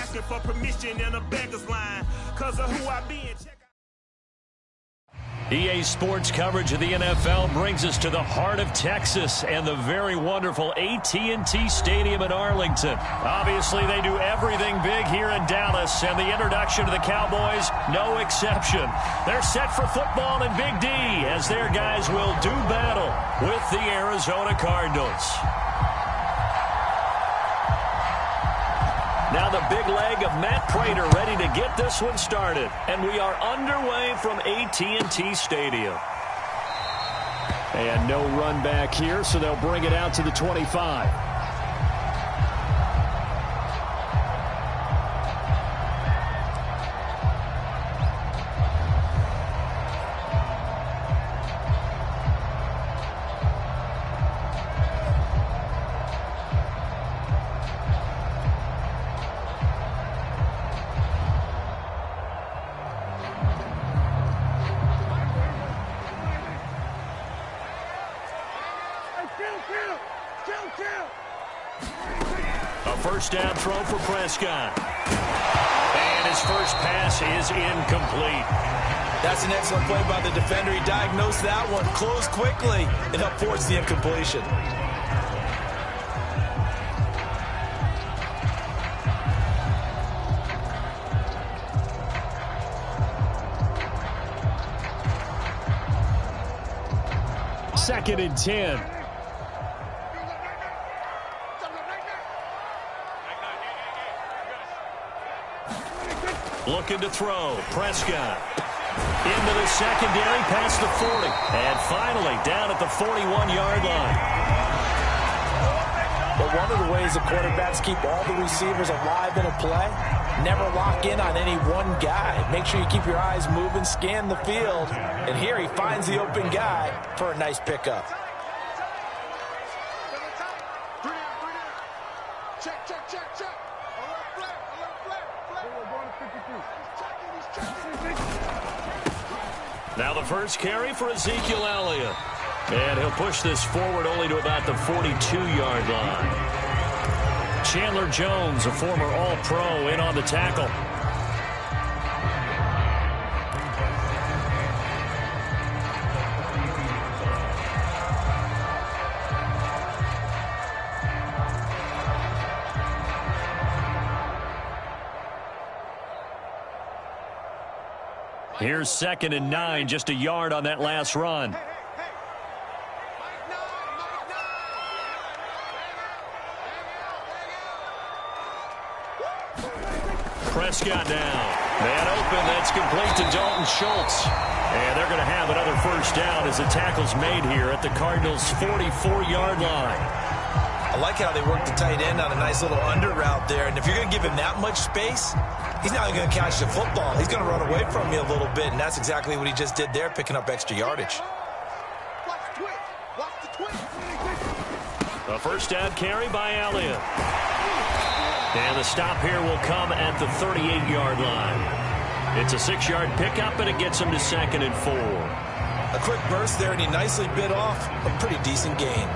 asking for permission in a beggar's line. Cause of who I be and check. EA Sports coverage of the NFL brings us to the heart of Texas and the very wonderful AT&T Stadium in Arlington. Obviously, they do everything big here in Dallas, and the introduction to the Cowboys, no exception. They're set for football in Big D as their guys will do battle with the Arizona Cardinals. Now the big leg of Matt Prater ready to get this one started. And we are underway from AT&T Stadium. And no run back here, so they'll bring it out to the 25. A first down throw for Prescott. And his first pass is incomplete. That's an excellent play by the defender. He diagnosed that one, closed quickly, and helped force the incompletion. Second and 10. Looking to throw. Prescott into the secondary past the 40. And finally down at the 41-yard line. But one of the ways the quarterbacks keep all the receivers alive in a play, never lock in on any one guy. Make sure you keep your eyes moving, scan the field. And here he finds the open guy for a nice pickup. Now the first carry for Ezekiel Elliott. And he'll push this forward only to about the 42-yard line. Chandler Jones, a former All-Pro, in on the tackle. Here's 2nd and 9, just a yard on that last run. Prescott down. Man open, that's complete to Dalton Schultz. And they're going to have another first down as the tackle's made here at the Cardinals' 44-yard line. I like how they work the tight end on a nice little under route there. And if you're going to give him that much space, he's not going to catch the football. He's going to run away from you a little bit, and that's exactly what he just did there, picking up extra yardage. A first down carry by Elliott. And the stop here will come at the 38-yard line. It's a 6-yard pickup, and it gets him to 2nd and 4. A quick burst there, and he nicely bit off a pretty decent gain.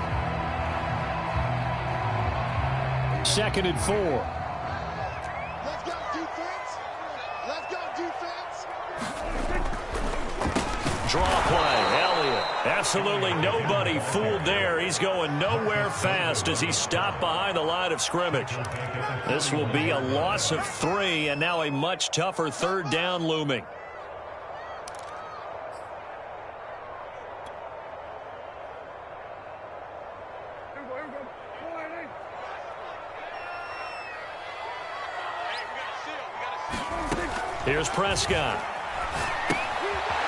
2nd and 4. Let's go, defense. Let's go, defense. Draw play, Elliott. Absolutely nobody fooled there. He's going nowhere fast as he stopped behind the line of scrimmage. This will be a loss of 3, and now a much tougher 3rd down looming. Here's Prescott.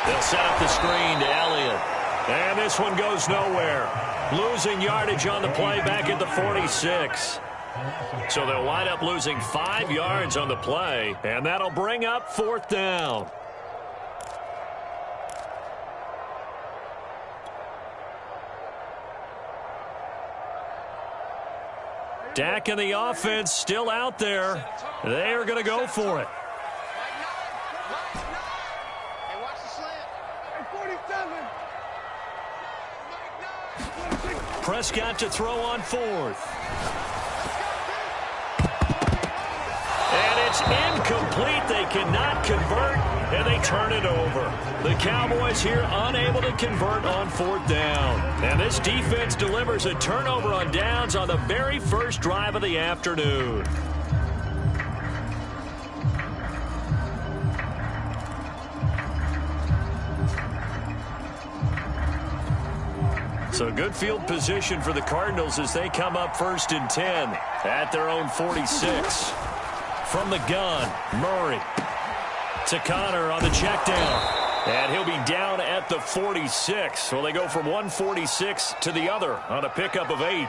They'll set up the screen to Elliott. And this one goes nowhere. Losing yardage on the play back at the 46. So they'll wind up losing 5 yards on the play, and that'll bring up 4th down. Dak and the offense still out there. They are going to go for it. Prescott to throw on 4th. And It's incomplete. They cannot convert, and they turn it over. The Cowboys here unable to convert on 4th down. And this defense delivers a turnover on downs on the very first drive of the afternoon. So good field position for the Cardinals as they come up 1st and 10 at their own 46. From the gun, Murray to Connor on the check down. And he'll be down at the 46. So they go from 146 to the other on a pickup of 8.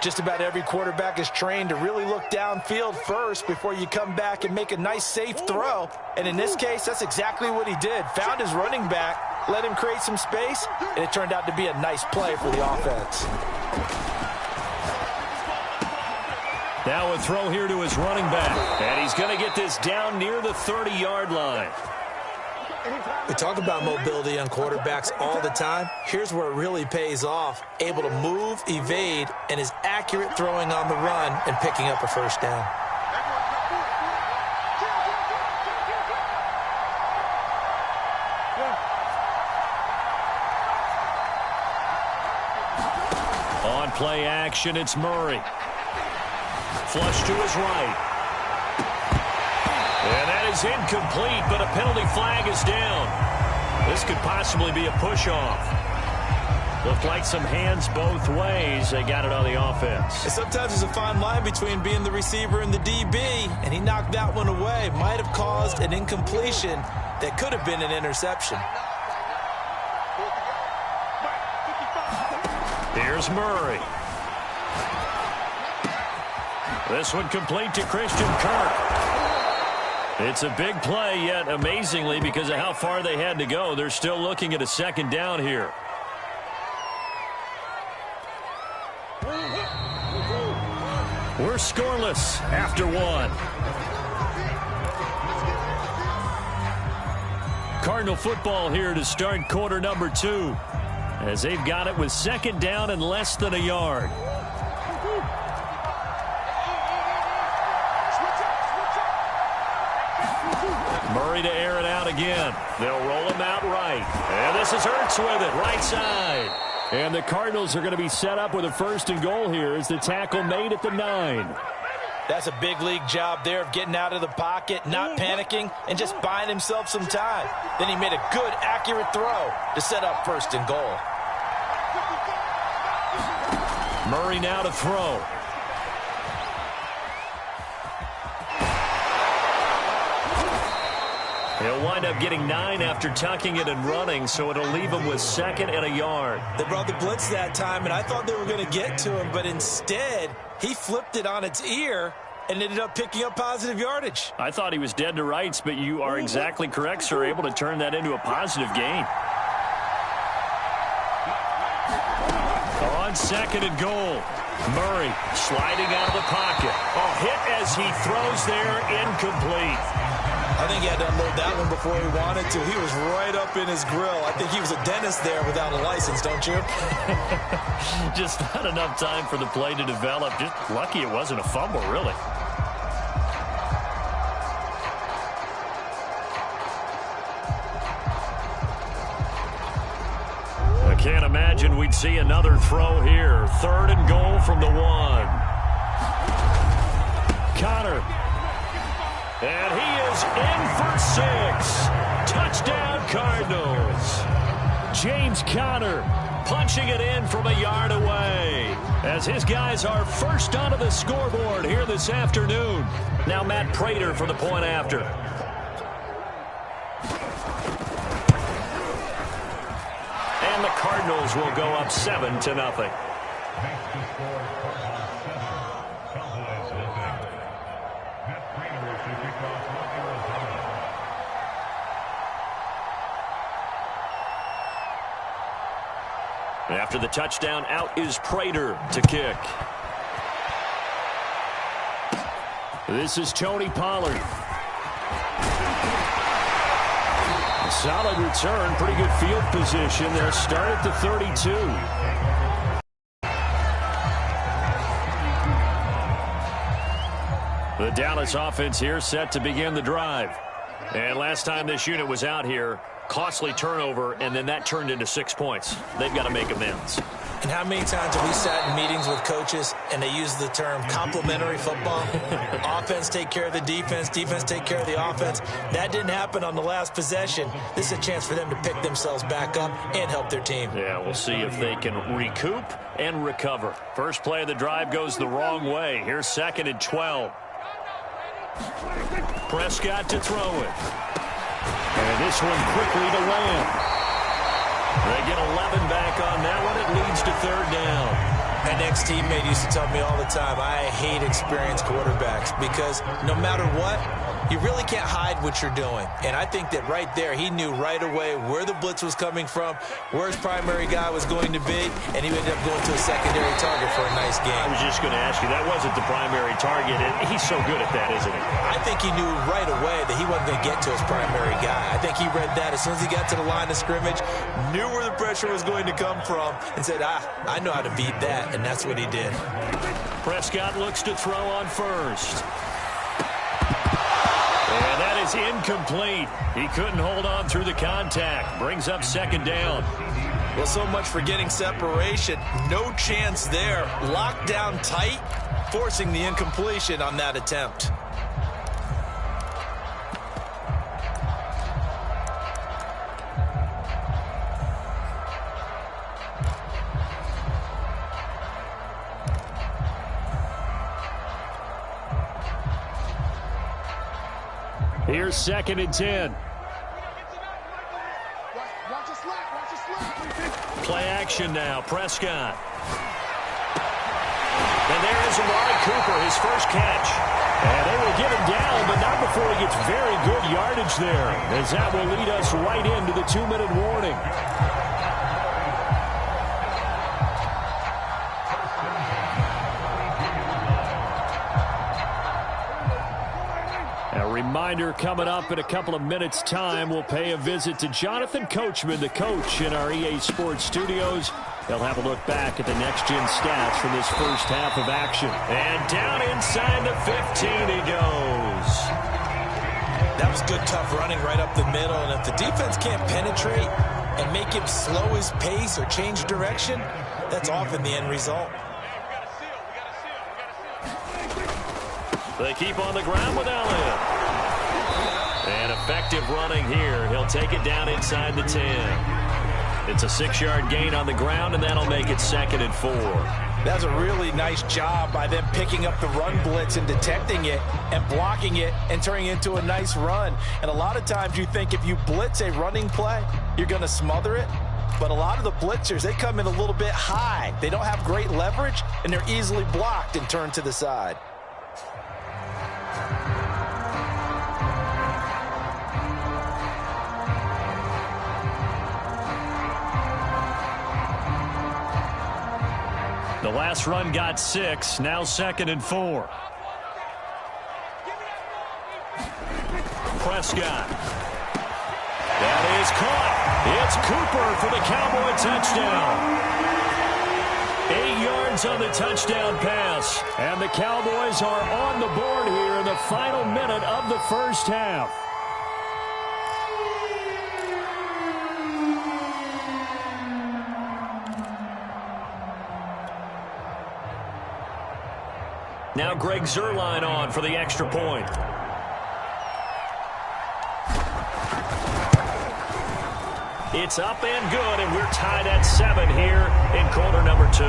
Just about every quarterback is trained to really look downfield first before you come back and make a nice, safe throw. And in this case, that's exactly what he did. Found his running back, let him create some space, and it turned out to be a nice play for the offense. Now a throw here to his running back. And he's going to get this down near the 30-yard line. We talk about mobility on quarterbacks all the time. Here's where it really pays off. Able to move, evade, and is accurate throwing on the run and picking up a 1st down. On play action, it's Murray. Flush to his right. And that is incomplete, but a penalty flag is down. This could possibly be a push-off. Looked like some hands both ways. They got it on the offense. And sometimes there's a fine line between being the receiver and the DB, and he knocked that one away. Might have caused an incompletion that could have been an interception. Here's Murray. This one complete to Christian Kirk. It's a big play, yet amazingly, because of how far they had to go, they're still looking at a 2nd down here. We're scoreless after 1. Cardinal football here to start quarter number 2, as they've got it with 2nd down and less than a yard. Murray to air it out again. They'll roll him out right. And this is Hurts with it, right side. And the Cardinals are going to be set up with a 1st and goal here as the tackle made at the 9. That's a big league job there of getting out of the pocket, not panicking, and just buying himself some time. Then he made a good, accurate throw to set up 1st and goal. Murray now to throw. He'll wind up getting 9 after tucking it and running, so it'll leave him with 2nd and a yard. They brought the blitz that time, and I thought they were going to get to him, but instead, he flipped it on its ear and ended up picking up positive yardage. I thought he was dead to rights, but you are exactly correct, sir, able to turn that into a positive gain. On 2nd and goal, Murray sliding out of the pocket. Hit as he throws there, incomplete. I think he had to unload that one before he wanted to. He was right up in his grill. I think he was a dentist there without a license, don't you? Just not enough time for the play to develop. Just lucky it wasn't a fumble, really. I can't imagine we'd see another throw here. 3rd and goal from the 1. Connor. And he is in for 6. Touchdown, Cardinals. James Conner punching it in from a yard away as his guys are first onto the scoreboard here this afternoon. Now Matt Prater for the point after. And the Cardinals will go up 7-0. After the touchdown, out is Prater to kick. This is Tony Pollard. Solid return, pretty good field position. They'll start at the 32. The Dallas offense here set to begin the drive. And last time this unit was out here, costly turnover, and then that turned into 6 points. They've got to make amends. And how many times have we sat in meetings with coaches and they use the term complementary football? Offense take care of the defense, defense take care of the offense. That didn't happen on the last possession. This is a chance for them to pick themselves back up and help their team. Yeah, we'll see if they can recoup and recover. First play of the drive goes the wrong way. Here's 2nd and 12. Prescott to throw it. And this one quickly to Lamb. They get 11 back on that one. It leads to 3rd down. An ex-teammate used to tell me all the time, I hate experienced quarterbacks because no matter what, you really can't hide what you're doing. And I think that right there, he knew right away where the blitz was coming from, where his primary guy was going to be, and he ended up going to a secondary target for a nice game. I was just going to ask you, that wasn't the primary target, and he's so good at that, isn't he? I think he knew right away that he wasn't going to get to his primary guy. I think he read that as soon as he got to the line of scrimmage, knew where the pressure was going to come from, and said, I know how to beat that, and that's what he did. Prescott looks to throw on first. And that is incomplete. He couldn't hold on through the contact. Brings up 2nd down. Well, so much for getting separation. No chance there. Locked down tight, forcing the incompletion on that attempt. Here's 2nd and 10. Play action now. Prescott. And there is Amari Cooper, his first catch. And they will get him down, but not before he gets very good yardage there, as that will lead us right into the 2-minute warning. A reminder coming up in a couple of minutes' time. We'll pay a visit to Jonathan Coachman, the coach in our EA Sports studios. They'll have a look back at the next-gen stats from this first half of action. And down inside the 15 he goes. That was good, tough running right up the middle. And if the defense can't penetrate and make him slow his pace or change direction, that's often the end result. They keep on the ground with Elliott. And effective running here. He'll take it down inside the 10. It's a 6-yard gain on the ground, and that'll make it 2nd and 4. That's a really nice job by them picking up the run blitz and detecting it and blocking it and turning it into a nice run. And a lot of times you think if you blitz a running play, you're going to smother it. But a lot of the blitzers, they come in a little bit high. They don't have great leverage, and they're easily blocked and turned to the side. The last run got 6, now 2nd and 4. Prescott. That is caught. It's Cooper for the Cowboy touchdown. 8 yards on the touchdown pass. And the Cowboys are on the board here in the final minute of the first half. Now Greg Zuerlein on for the extra point. It's up and good, and we're tied at 7 here in quarter number 2.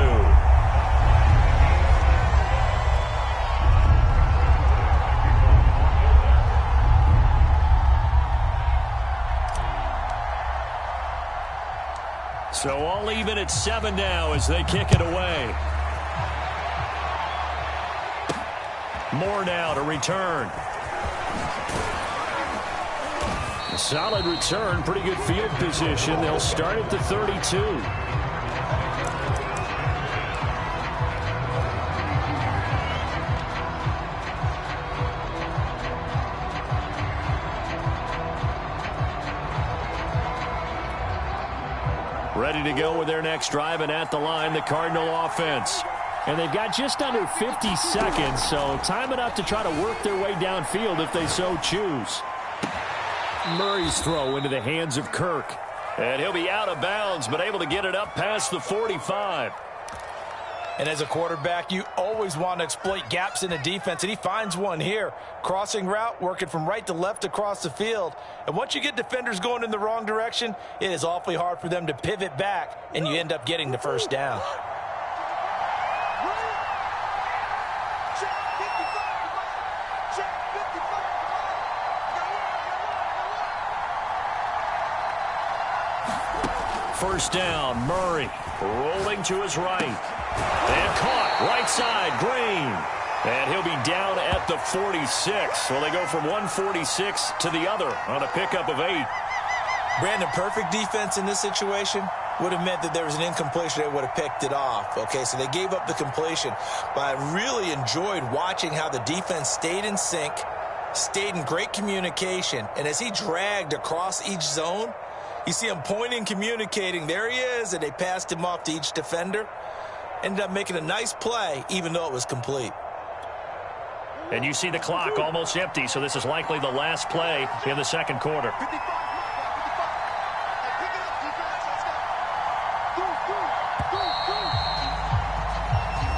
So all even at 7 now as they kick it away. Moore now to return. A solid return, pretty good field position. They'll start at the 32. Ready to go with their next drive, and at the line, the Cardinal offense. And they've got just under 50 seconds, so time enough to try to work their way downfield if they so choose. Murray's throw into the hands of Kirk. And he'll be out of bounds, but able to get it up past the 45. And as a quarterback, you always want to exploit gaps in the defense, and he finds one here. Crossing route, working from right to left across the field. And once you get defenders going in the wrong direction, it is awfully hard for them to pivot back, and you end up getting the first down. First down, Murray rolling to his right. And caught right side, Green. And he'll be down at the 46. Well, they go from 146 to the other on a pickup of 8. Brandon, perfect defense in this situation would have meant that there was an incompletion. They would have picked it off. Okay, so they gave up the completion. But I really enjoyed watching how the defense stayed in sync, stayed in great communication. And as he dragged across each zone, you see him pointing, communicating. There he is, and they passed him off to each defender. Ended up making a nice play, even though it was complete. And you see the clock almost empty, so this is likely the last play in the second quarter.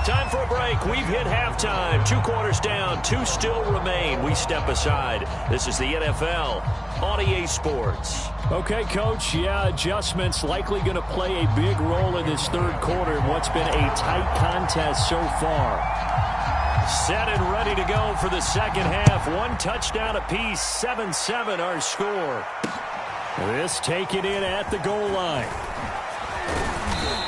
Time for a break. We've hit halftime. 2 quarters down, 2 still remain. We step aside. This is the NFL on EA Sports. Okay, Coach, yeah, adjustments likely going to play a big role in this third quarter in what's been a tight contest so far. Set and ready to go for the second half. 1 touchdown apiece, 7-7 our score. This taken in at the goal line.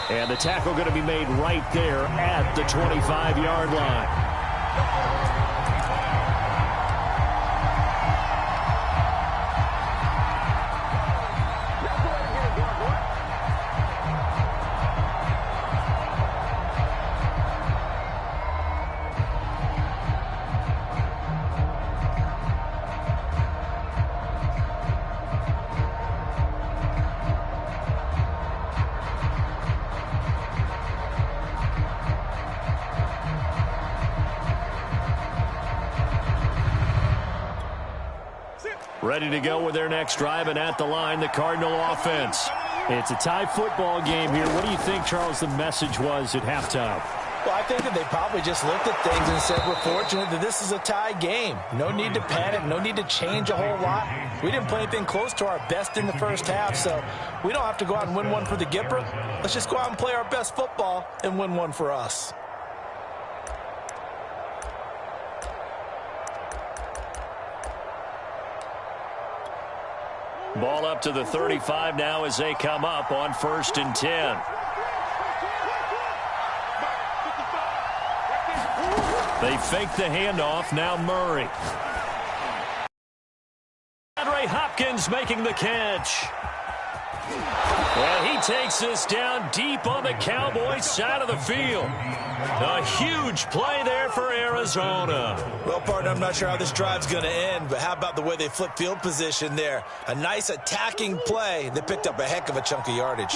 And the tackle going to be made right there at the 25-yard line. Ready to go with their next drive, and at the line, the Cardinal offense. It's a tie football game here. What do you think, Charles, the message was at halftime? Well, I think that they probably just looked at things and said, we're fortunate that this is a tie game. No need to panic, no need to change a whole lot. We didn't play anything close to our best in the first half, so we don't have to go out and win one for the Gipper. Let's just go out and play our best football and win one for us. Ball up to the 35 now as they come up on 1st and 10. They fake the handoff. Now Murray. DeAndre Hopkins making the catch. And he takes this down deep on the Cowboys side of the field. A huge play there for Arizona. Well, partner, I'm not sure how this drive's going to end, but how about the way they flip field position there? A nice attacking play that picked up a heck of a chunk of yardage.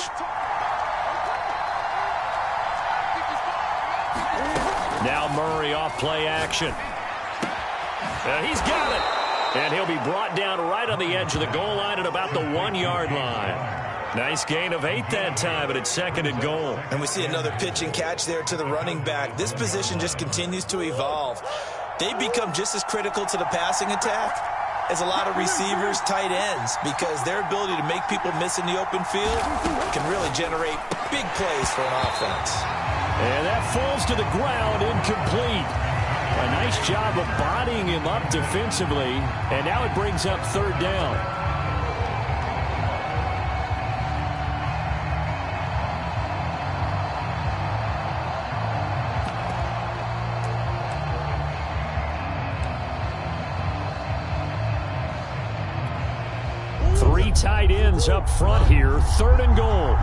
Now Murray off play action. He's got it. And he'll be brought down right on the edge of the goal line at about the 1-yard line. Nice gain of 8 that time, but it's 2nd and goal. And we see another pitch and catch there to the running back. This position just continues to evolve. They become just as critical to the passing attack as a lot of receivers, tight ends, because their ability to make people miss in the open field can really generate big plays for an offense. And that falls to the ground, incomplete. A nice job of bodying him up defensively, and now it brings up 3rd down. Three tight ends up front here, 3rd and goal.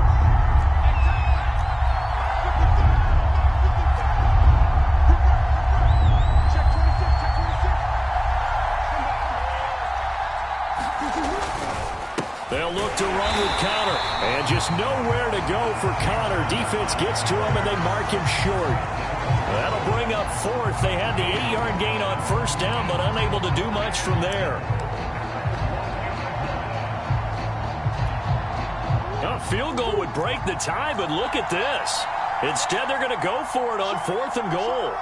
They'll look to run with Connor. And just nowhere to go for Connor. Defense gets to him, and they mark him short. That'll bring up fourth. They had the 8-yard gain on first down, but unable to do much from there. A field goal would break the tie, but look at this. Instead, they're going to go for it on 4th and goal.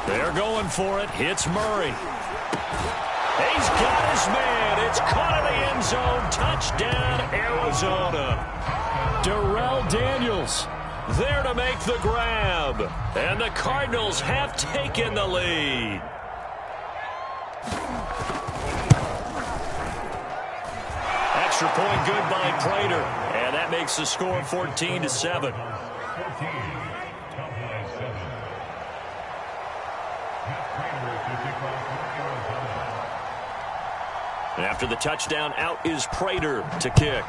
They're going for it. Hits Murray. He's got his man. It's caught in the end zone. Touchdown, Arizona. Darrell Daniels there to make the grab. And the Cardinals have taken the lead. Extra point good by Prater. And that makes the score 14-7. And after the touchdown, out is Prater to kick.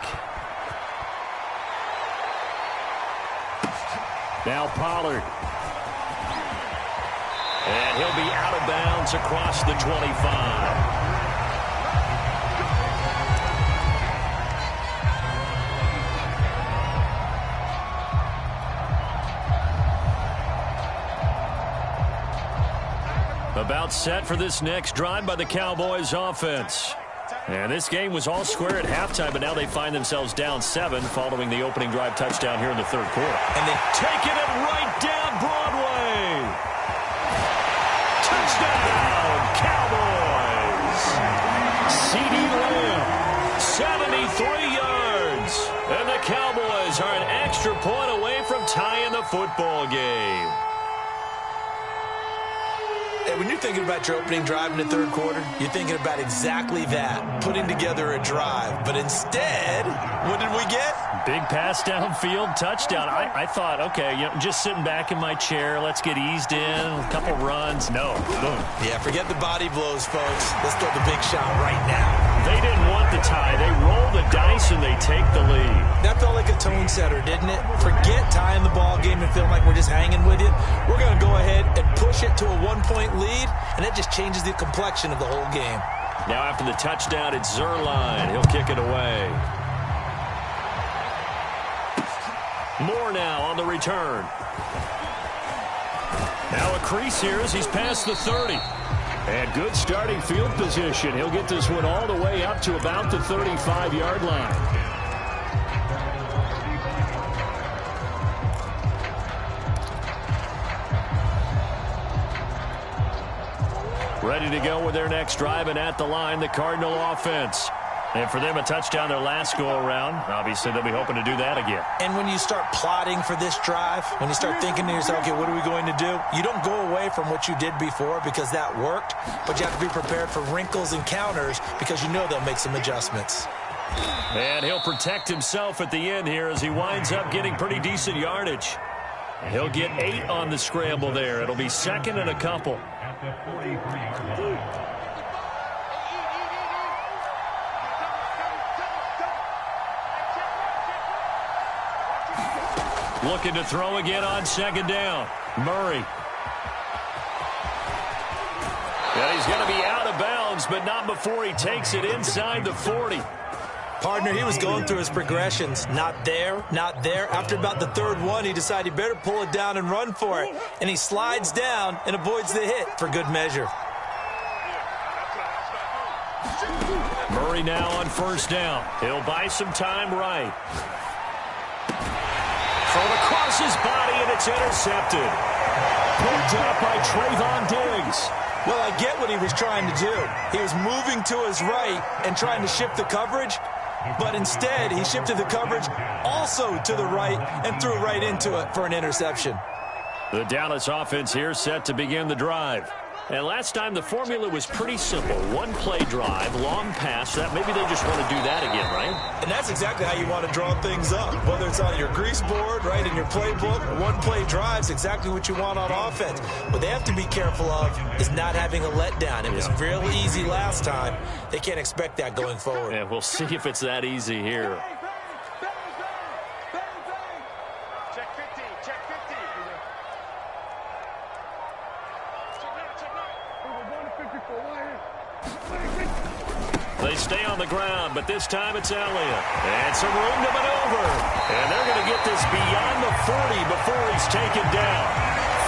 Now Pollard. And he'll be out of bounds across the 25. About set for this next drive by the Cowboys offense. And this game was all square at halftime, but now they find themselves down 7 following the opening drive touchdown here in the third quarter. And they've taken it right down Broadway. Touchdown, Cowboys. CeeDee Lamb, 73 yards. And the Cowboys are an extra point away from tying the football game. When you're thinking about your opening drive in the third quarter, you're thinking about exactly that, putting together a drive. But instead, what did we get? Big pass downfield, touchdown. I thought, okay, just sitting back in my chair, let's get eased in, a couple runs. No, boom. Yeah, forget the body blows, folks. Let's throw the big shot right now. They didn't want the tie. They roll the dice and they take the lead. That felt like a tone setter, didn't it? Forget tying the ball game and feeling like we're just hanging with you. We're going to go ahead and push it to a 1-point lead, and that just changes the complexion of the whole game. Now after the touchdown, it's Zuerlein. He'll kick it away. Moore now on the return. Now a crease here as he's past the 30. And good starting field position. He'll get this one all the way up to about the 35-yard line. Ready to go with their next drive, and at the line, the Cardinal offense. And for them, a touchdown their last go-around. Obviously, they'll be hoping to do that again. And when you start plotting for this drive, when you start thinking to yourself, okay, what are we going to do? You don't go away from what you did before because that worked, but you have to be prepared for wrinkles and counters because you know they'll make some adjustments. And he'll protect himself at the end here as he winds up getting pretty decent yardage. He'll get 8 on the scramble there. It'll be second and a couple. Looking to throw again on second down. Murray. And he's going to be out of bounds, but not before he takes it inside the 40. Partner, he was going through his progressions. Not there, not there. After about the third one, he decided he better pull it down and run for it. And he slides down and avoids the hit for good measure. Murray now on first down. He'll buy some time right. Thrown across his body, and it's intercepted. Picked up by Trayvon Diggs. Well, I get what he was trying to do. He was moving to his right and trying to shift the coverage, but instead he shifted the coverage also to the right and threw right into it for an interception. The Dallas offense here set to begin the drive. And last time the formula was pretty simple. One-play drive, long pass. That maybe they just want to do that again, right? And that's exactly how you want to draw things up. Whether it's on your grease board, right, in your playbook, one-play drive's exactly what you want on offense. What they have to be careful of is not having a letdown. It was real easy last time. They can't expect that going forward. Yeah, we'll see if it's that easy here. They stay on the ground, but this time it's Elliott. And some room to maneuver. And they're going to get this beyond the 40 before he's taken down.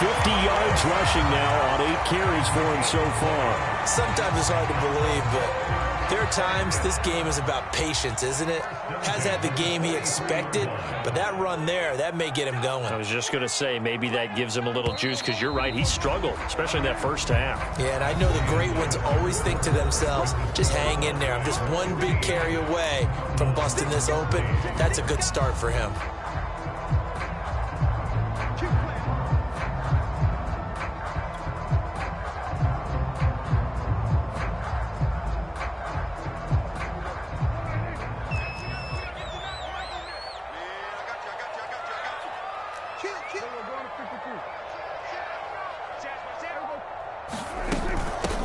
50 yards rushing now on 8 carries for him so far. Sometimes it's hard to believe, but there are times this game is about patience, isn't it? Hasn't had the game he expected, but that run there, that may get him going. I was just going to say, maybe that gives him a little juice, because you're right, he struggled, especially in that first half. Yeah, and I know the great ones always think to themselves, just hang in there. I'm just one big carry away from busting this open. That's a good start for him.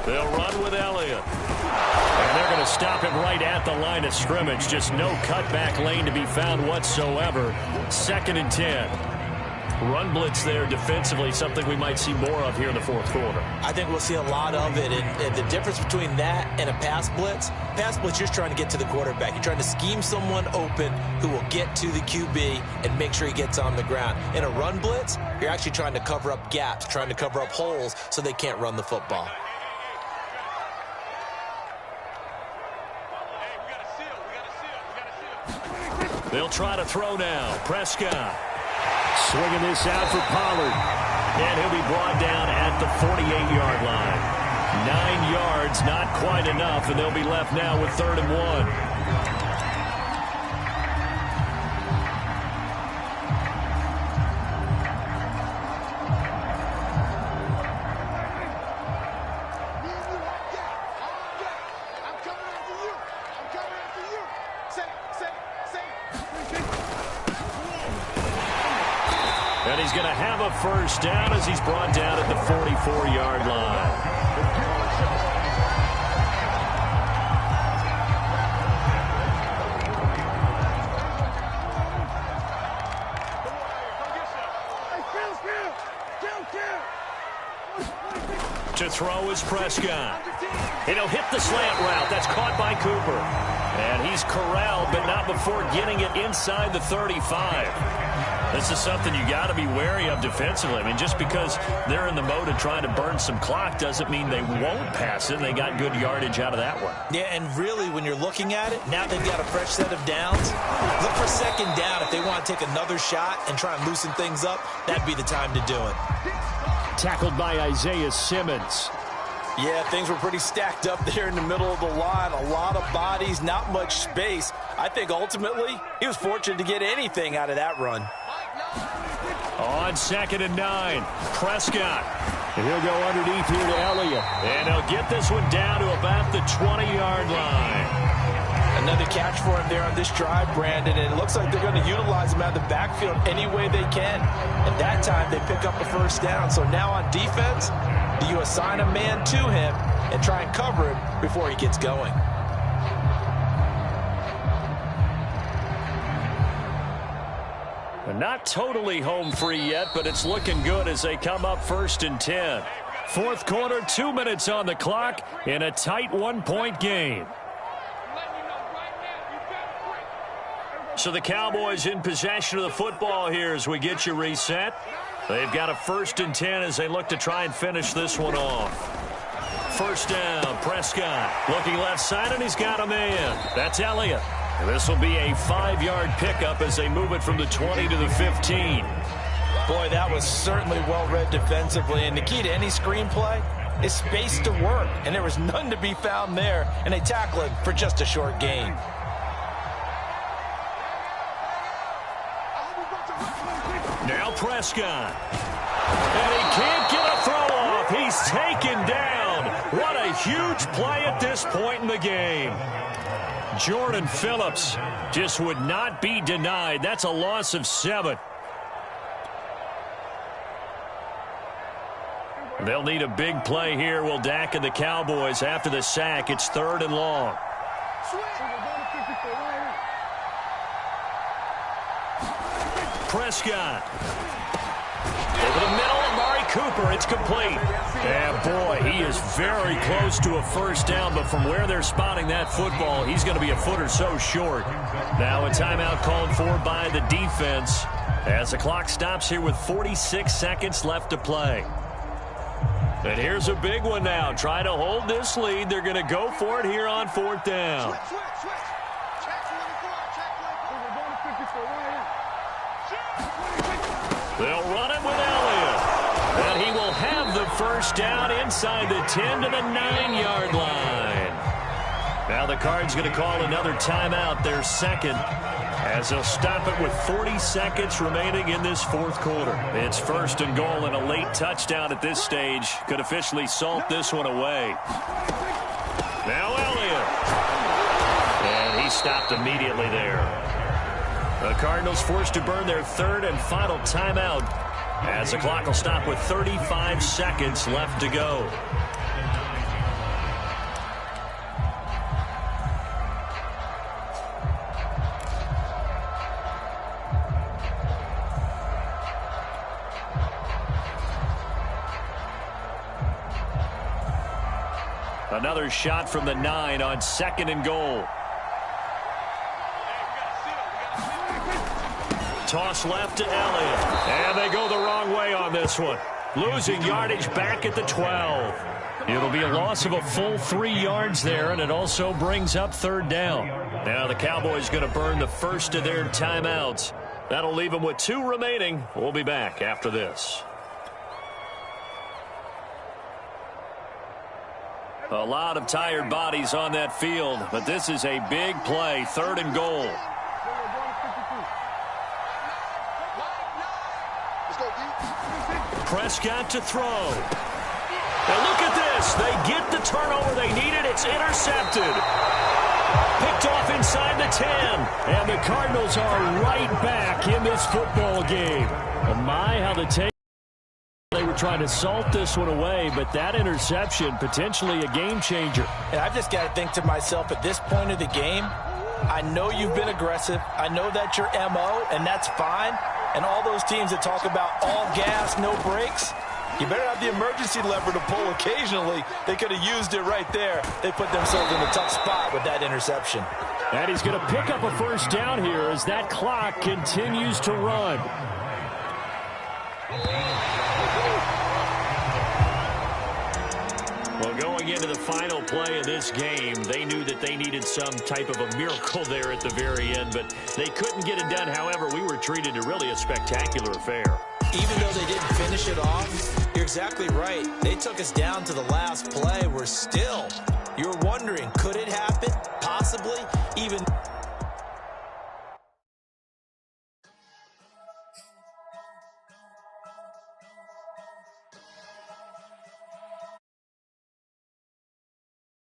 They'll run with Elliott. And they're going to stop him right at the line of scrimmage. Just no cutback lane to be found whatsoever. 2nd and 10. Run blitz there defensively, something we might see more of here in the fourth quarter. I think we'll see a lot of it. And the difference between that and a pass blitz, you're just trying to get to the quarterback. You're trying to scheme someone open who will get to the QB and make sure he gets on the ground. In a run blitz, you're actually trying to cover up gaps, trying to cover up holes so they can't run the football. They'll try to throw now. Prescott swinging this out for Pollard. And he'll be brought down at the 48-yard line. 9 yards, not quite enough, and they'll be left now with 3rd and 1. And he's going to have a first down as he's brought down at the 44-yard line. To throw is Prescott. And he'll hit the slant route. That's caught by Cooper. And he's corralled, but not before getting it inside the 35. This is something you got to be wary of defensively. I mean, just because they're in the mode of trying to burn some clock doesn't mean they won't pass it. They got good yardage out of that one. Yeah, and really, when you're looking at it, now they've got a fresh set of downs. Look for 2nd down. If they want to take another shot and try and loosen things up, that'd be the time to do it. Tackled by Isaiah Simmons. Yeah, things were pretty stacked up there in the middle of the line. A lot of bodies, not much space. I think ultimately he was fortunate to get anything out of that run. On 2nd and 9, Prescott. And he'll go underneath here to Elliott. And he'll get this one down to about the 20-yard line. Another catch for him there on this drive, Brandon, and it looks like they're going to utilize him out of the backfield any way they can. And that time they pick up a first down. So now on defense, do you assign a man to him and try and cover him before he gets going? Not totally home free yet, but it's looking good as they come up 1st and 10. Fourth quarter, 2 minutes on the clock in a tight 1-point game. So the Cowboys in possession of the football here as we get you reset. They've got a 1st and 10 as they look to try and finish this one off. First down, Prescott looking left side, and he's got a man. That's Elliott. And this will be a 5-yard pickup as they move it from the 20 to the 15. Boy, that was certainly well-read defensively. And the key to any screenplay is space to work. And there was none to be found there. And they tackle it for just a short gain. Now Prescott. And he can't get a throw off. He's taken down. What a huge play at this point in the game. Jordan Phillips just would not be denied. That's a loss of 7. They'll need a big play here, will Dak and the Cowboys after the sack. It's 3rd and long. Prescott. Over the middle, Amari Cooper. It's complete. And, boy, he is very close to a first down, but from where they're spotting that football, he's going to be a foot or so short. Now a timeout called for by the defense as the clock stops here with 46 seconds left to play. And here's a big one now. Try to hold this lead. They're going to go for it here on fourth down. They'll run it with Elliott. And he will have the first down inside the 10 to the 9-yard line. Now the Cards going to call another timeout, their second, as they'll stop it with 40 seconds remaining in this fourth quarter. It's first and goal, and a late touchdown at this stage could officially salt this one away. Now Elliott. And he stopped immediately there. The Cardinals forced to burn their third and final timeout as the clock will stop with 35 seconds left to go. Another shot from the 9 on second and goal. Toss left to Elliott. And they go the wrong way on this one. Losing yardage back at the 12. It'll be a loss of a full 3 yards there, and it also brings up third down. Now the Cowboys going to burn the first of their timeouts. That'll leave them with 2 remaining. We'll be back after this. A lot of tired bodies on that field, but this is a big play, third and goal. Prescott to throw. And look at this. They get the turnover they needed. It's intercepted. Picked off inside the 10. And the Cardinals are right back in this football game. Oh my, how they were trying to salt this one away, but that interception, potentially a game changer. And I've just got to think to myself, at this point of the game, I know you've been aggressive. I know that's your MO, and that's fine. And all those teams that talk about all gas, no brakes, you better have the emergency lever to pull occasionally. They could have used it right there. They put themselves in a tough spot with that interception. And he's going to pick up a first down here as that clock continues to run. Well, going into the final play of this game, they knew that they needed some type of a miracle there at the very end, but they couldn't get it done. However, we were treated to really a spectacular affair. Even though they didn't finish it off, you're exactly right. They took us down to the last play. You're wondering, could it happen? Possibly. Even